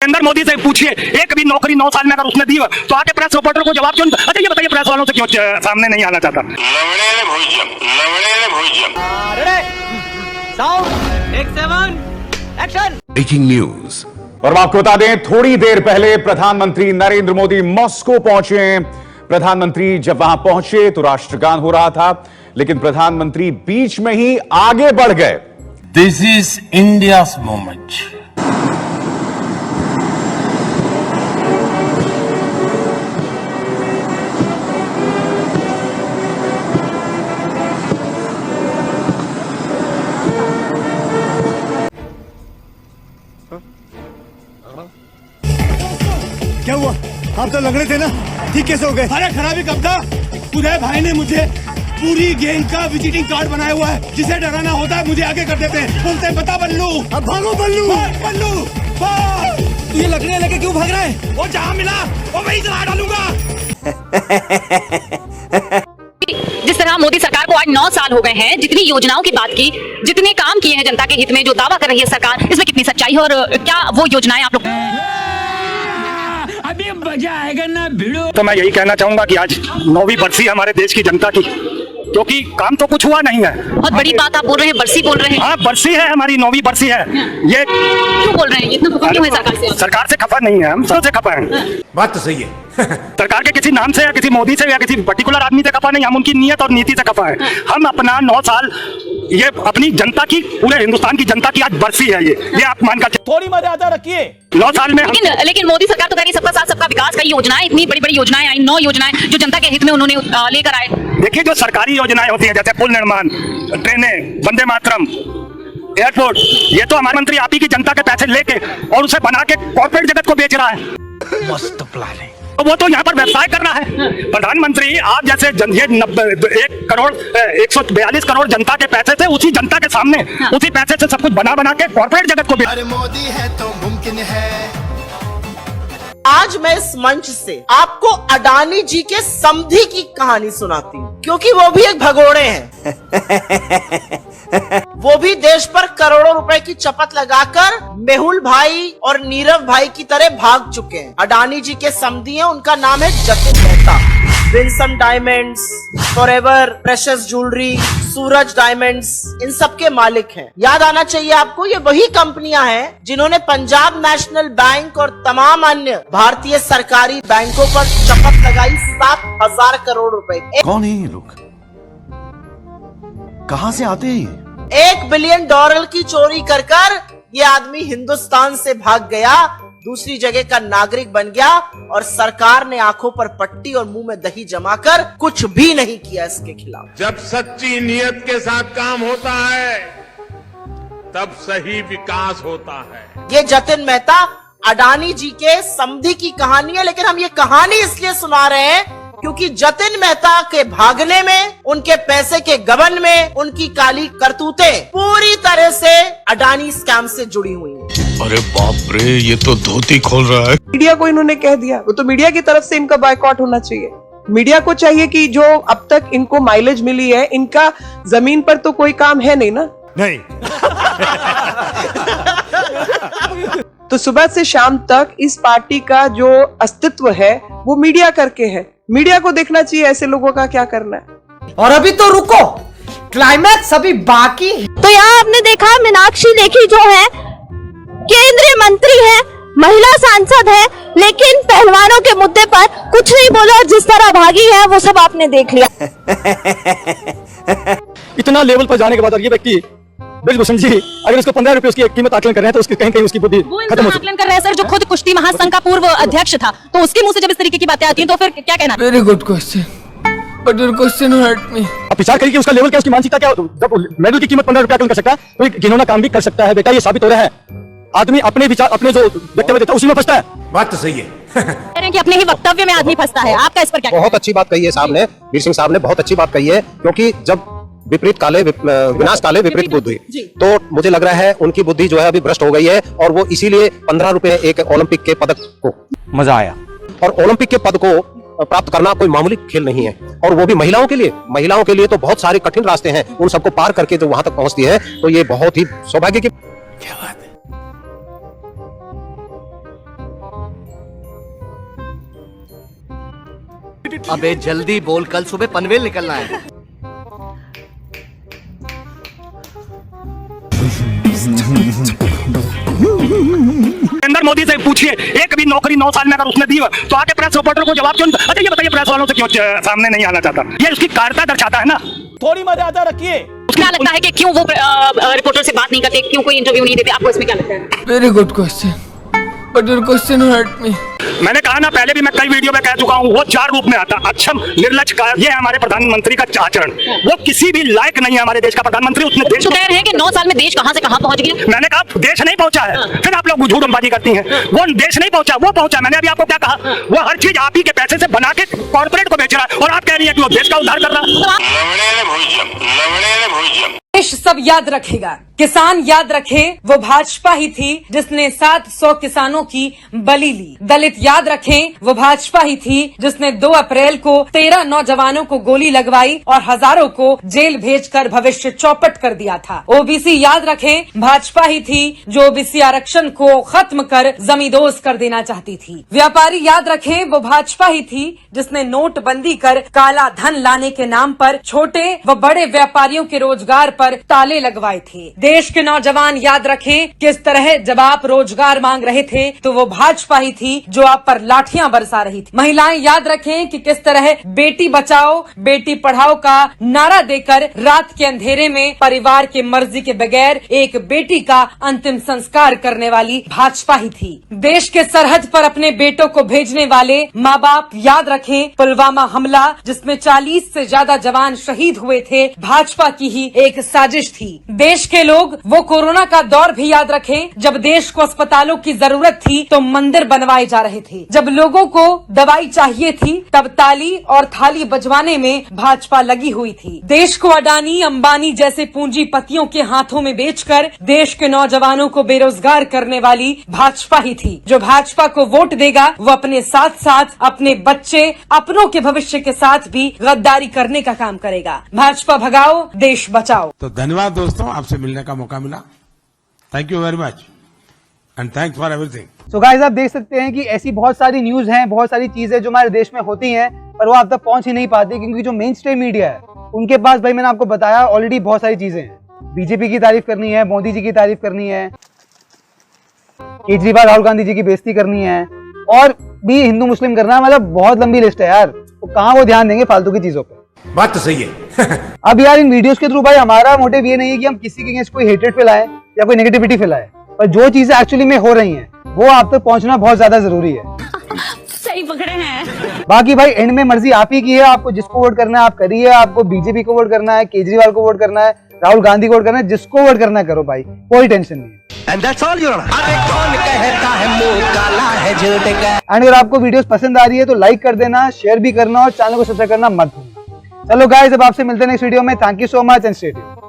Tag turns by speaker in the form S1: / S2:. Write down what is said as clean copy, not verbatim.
S1: नरेंद्र मोदी से पूछिए, एक भी नौकरी 9 साल में अगर उसने दी हो तो आके प्रेस रिपोर्टर को जवाब क्यों? अच्छा ये बताइए, प्रेस वालों से क्यों सामने नहीं आना चाहता?
S2: Breaking news. और आपको बता दें, थोड़ी देर पहले प्रधानमंत्री नरेंद्र मोदी मॉस्को पहुंचे। प्रधानमंत्री जब वहां पहुंचे तो राष्ट्रगान हो रहा था, लेकिन प्रधानमंत्री बीच में ही आगे बढ़ गए।
S3: This is India's moment.
S4: क्या हुआ? आप तो लग रहे थे ना, ठीक कैसे हो गए?
S5: अरे खराबी कब था? उदय भाई ने मुझे पूरी गैंग का विजिटिंग कार्ड बनाया हुआ है। जिसे डराना होता है मुझे आगे कर देते हैं, बोलते हैं बता बल्लू।
S4: अब भागो बल्लू।
S5: बल्लू तू ये लकड़ियां लेके क्यों भाग रहा है? वो जहाँ मिला वो वहीं जला डालूंगा।
S6: जिस तरह मोदी सरकार को आज 9 साल हो गए हैं, जितनी योजनाओं की बात की, जितने काम किए हैं जनता के हित में, जो दावा कर रही है सरकार, इसमें कितनी सच्चाई है और क्या वो योजनाएं आप लोग?
S5: अभी मजा आएगा ना भिड़ो।
S1: तो मैं यही कहना चाहूंगा कि आज 9वीं बरसी है हमारे देश की जनता की, क्योंकि काम तो कुछ हुआ नहीं है।
S6: बहुत बड़ी बात आप बोल रहे हैं, बरसी बोल रहे हैं।
S1: हाँ, बरसी है, हमारी 9वीं बरसी है। ये
S6: क्यों बोल रहे हैं? इतना खफा क्यों है सरकार से?
S1: सरकार से खफा नहीं है, हम सबसे खफा हैं।
S4: बात तो सही है।
S1: सरकार के किसी नाम से या किसी मोदी से या किसी पर्टिकुलर आदमी से खफा नहीं, हम उनकी नीयत और नीति से खफा है। हम अपना 9 साल, ये अपनी जनता की, पूरे हिंदुस्तान की जनता की आज बरसी है। ये आप मानकर
S5: थोड़ी मर्यादा रखिए।
S1: 9 साल में
S6: लेकिन मोदी सरकार तो कह रही सबका साथ सबका विकास, कई योजनाएं, इतनी बड़ी बड़ी योजनाएं आई, 9 योजनाएं जो जनता के हित में उन्होंने लेकर आए।
S1: देखिए, जो सरकारी योजनाएं होती है, जैसे पुल निर्माण, ट्रेनें, वंदे मातरम, एयरपोर्ट, ये तो हमारे मंत्री आप ही की जनता के पैसे लेके और उसे बना के कॉर्पोरेट जगत को बेच रहा है।
S5: मस्त प्लान है।
S1: वो तो यहाँ पर व्यवसाय कर रहा है। प्रधानमंत्री आप जैसे ये 142 करोड़ जनता के पैसे से, उसी जनता के सामने उसी पैसे से सब कुछ बना के कॉर्पोरेट जगत को
S7: अरे मोदी है तो मुमकिन है।
S8: आज मैं इस मंच से आपको अडानी जी के समधी की कहानी सुनाती हूँ, क्योंकि वो भी एक भगोड़े हैं। वो भी देश पर करोड़ों रुपए की चपत लगाकर मेहुल भाई और नीरव भाई की तरह भाग चुके हैं। अडानी जी के समधी हैं, उनका नाम है Jatin Mehta. Wilson diamonds, forever precious jewellery, Suraj diamonds, इन सब के मालिक हैं। याद आना चाहिए आपको, ये वही कंपनियां हैं जिन्होंने पंजाब नेशनल बैंक और तमाम अन्य भारतीय सरकारी बैंकों पर चपत लगाई 7,000 करोड़ रुपए।
S2: कौन है ये लोग? कहां से आते हैं?
S8: 1 बिलियन डॉलर की चोरी कर ये आदमी हिंदुस्तान से भाग गया, दूसरी जगह का नागरिक बन गया और सरकार ने आंखों पर पट्टी और मुंह में दही जमाकर कुछ भी नहीं किया इसके खिलाफ।
S9: जब सच्ची नियत के साथ काम होता है तब सही विकास होता है।
S8: ये जतिन मेहता अडानी जी के समधी की कहानी है, लेकिन हम ये कहानी इसलिए सुना रहे हैं क्योंकि जतिन मेहता के भागने में, उनके पैसे के गबन में, उनकी काली करतूतें पूरी तरह से अडानी स्कैम से जुड़ी हुई हैं।
S3: अरे बाप रे, ये तो धोती खोल रहा है।
S10: मीडिया को इन्होंने कह दिया, वो तो मीडिया की तरफ से इनका बायकॉट होना चाहिए। मीडिया को चाहिए कि जो अब तक इनको माइलेज मिली है, इनका जमीन पर तो कोई काम है नहीं ना।
S4: नहीं।
S10: तो सुबह से शाम तक इस पार्टी का जो अस्तित्व है वो मीडिया करके है। मीडिया को देखना चाहिए ऐसे लोगों का क्या करना है।
S8: और अभी तो रुको, क्लाइमैक्स अभी बाकी है।
S11: तो यहाँ आपने देखा मीनाक्षी लेखी जो है केंद्रीय मंत्री है, महिला सांसद है, लेकिन पहलवानों के मुद्दे पर कुछ नहीं बोला और जिस तरह भागी है वो सब आपने देख लिया।
S1: इतना लेवल पर जाने के बाद और ये व्यक्ति ब्रिजभूषण जी अगर उसको 15 रुपए उसकी कीमत आकलन कर रहे हैं तो उसकी कहीं उसकी बुद्धि खत्म हो
S6: आकलन कर रहे हैं सर, जो खुद कुश्ती महासंघ का पूर्व अध्यक्ष था, तो उसके मुंह से जब इस तरीके की बातें आती हैं तो फिर क्या कहना?
S5: Very good question, but your question hurt me.
S1: आप विचार करिए कि उसका लेवल क्या, उसकी मानसिकता क्या। जब मेडल की कीमत 15 रुपए आकलन कर सकता है तो एक घिनौना काम भी कर सकता है। बेटा, ये साबित हो रहा है आदमी अपने विचार, अपने जो वक्तव्य देता है उसी में फंसता है।
S4: बात तो सही है।
S6: कह रहे हैं कि अपने ही वक्तव्य में आदमी फंसता है। आपका इस पर क्या?
S12: बहुत अच्छी बात कही है साहब ने, वीर सिंह साहब ने बहुत अच्छी बात कही है, क्योंकि जब विपरीत काले विनाश काले विपरीत बुद्धि, तो मुझे लग रहा है उनकी बुद्धि जो है अभी भ्रष्ट हो गई है और वो इसीलिए 15 रुपए एक ओलंपिक के पदक को, मजा आया, और ओलंपिक के पद को प्राप्त करना कोई मामूली खेल नहीं है, और वो भी महिलाओं के लिए। महिलाओं के लिए तो बहुत सारे कठिन रास्ते हैं, उन सबको पार करके जो वहां तक पहुंचती है, तो ये बहुत ही सौभाग्य की क्या बात है।
S8: अबे जल्दी बोल, कल सुबह पनवेल निकलना है।
S1: नरेंद्र मोदी से पूछिए, एक भी नौकरी 9 साल में अगर उसने दी हो तो आके प्रेस रिपोर्टर को जवाब क्यों? अच्छा ये बताइए प्रेस वालों से क्यों सामने नहीं आना चाहता? ये उसकी कारता दर्शाता है ना।
S4: थोड़ी मर्यादा रखिए।
S6: क्या लगता है कि क्यों वो रिपोर्टर से बात नहीं करते, क्यों कोई इंटरव्यू नहीं देते? आपको इसमें क्या लगता है?
S3: Very good question, but your question hurt me.
S1: मैंने कहा ना पहले भी, मैं कई वीडियो में कह चुका हूँ, वो 4 रूप में आता। अक्षम, निर्लज का, ये हमारे प्रधानमंत्री का आचरण। वो किसी भी लायक नहीं है हमारे देश का प्रधानमंत्री। उसने देश
S6: तो कह रहे हैं कि 9 साल में देश कहां से कहां पहुंच गया।
S1: मैंने कहा देश नहीं पहुंचा है, फिर आप लोग झूठबाजी करती हैं। वो देश नहीं पहुंचा, वो पहुंचा। मैंने अभी आपको क्या कहा, वो हर चीज आप ही के पैसे से बना के कॉर्पोरेट को बेच रहा है, और आप कह रही है कि वो देश का उद्धार कर रहा है।
S13: देश सब याद रखेगा, किसान याद रखे वो भाजपा ही थी जिसने 700 किसानों की बलि ली। दलित याद रखें वो भाजपा ही थी जिसने 2 अप्रैल को 13 नौजवानों को गोली लगवाई और हजारों को जेल भेजकर भविष्य चौपट कर दिया था। ओबीसी याद रखें भाजपा ही थी जो ओबीसी आरक्षण को खत्म कर जमींदोज कर देना चाहती थी। व्यापारी याद रखें वो भाजपा ही थी जिसने नोटबंदी कर काला धन लाने के नाम पर छोटे व बड़े व्यापारियों के रोजगार पर ताले लगवाए थे। देश के नौजवान याद रखें किस तरह जब आप रोजगार मांग रहे थे तो वो भाजपा ही थी जो आप पर लाठियां बरसा रही थी। महिलाएं याद रखें कि किस तरह बेटी बचाओ बेटी पढ़ाओ का नारा देकर रात के अंधेरे में परिवार की मर्जी के बगैर एक बेटी का अंतिम संस्कार करने वाली भाजपा ही थी। देश के सरहद पर अपने बेटों को भेजने वाले माँ बाप याद रखें पुलवामा हमला जिसमें 40 से ज्यादा जवान शहीद हुए थे, भाजपा की ही एक साजिश थी। देश के लोग वो कोरोना का दौर भी याद रखें जब देश को अस्पतालों की जरूरत थी तो मंदिर बनवाए जा रहे थे। जब लोगों को दवाई चाहिए थी तब ताली और थाली बजवाने में भाजपा लगी हुई थी। देश को अडानी अंबानी जैसे पूंजीपतियों के हाथों में बेचकर देश के नौजवानों को बेरोजगार करने वाली भाजपा ही थी। जो भाजपा को वोट देगा वो अपने साथ साथ अपने बच्चे अपनों के भविष्य के साथ भी गद्दारी करने का काम करेगा। भाजपा भगाओ देश बचाओ।
S3: तो धन्यवाद दोस्तों, आपसे मिलने का मौका मिला। Thank you very much and thanks for everything.
S4: तो गाइस आप देख सकते हैं कि ऐसी बहुत सारी न्यूज हैं, बहुत सारी चीजें जो हमारे देश में होती हैं पर वो आप तक पहुंच ही नहीं पाती क्योंकि जो मेन स्ट्रीम मीडिया है उनके पास, भाई मैंने आपको बताया ऑलरेडी बहुत सारी चीजें हैं। बीजेपी की तारीफ करनी है, मोदी जी की तारीफ करनी है, केजरीवाल राहुल गांधी जी की बेइज्जती करनी है और भी हिंदू मुस्लिम करना है। मतलब बहुत लंबी लिस्ट है यार, तो कहाँ वो ध्यान देंगे फालतू की चीजों पे।
S12: बात तो सही है।
S4: अब यार इन वीडियोस के थ्रू भाई हमारा मोटिव ये नहीं है कि हम किसी के अगेंस्ट कोई हेटेड फैलाएं या कोई नेगेटिविटी फैलाएं, पर जो चीजें एक्चुअली में हो रही हैं वो आप तक पहुंचना बहुत ज्यादा जरूरी है।
S6: सही पकड़े हैं।
S4: बाकी भाई एंड में मर्जी आप ही की है, आपको जिसको वोट करना है आप करिए। आपको बीजेपी को वोट करना है, केजरीवाल को वोट करना है, राहुल गांधी को वोट करना है, जिसको वोट करना है करो भाई, कोई टेंशन नहीं है।
S8: And that's all, Your Honor. अरे कौन कहता है मुंह काला है झूठ का।
S4: एंड अगर आपको वीडियोस पसंद आ रही है तो लाइक कर देना, शेयर भी करना और चैनल को सब्सक्राइब करना मत भूलना। चलो गाइस अब आपसे मिलते हैं नेक्स्ट वीडियो में। Thank you so much and stay tuned.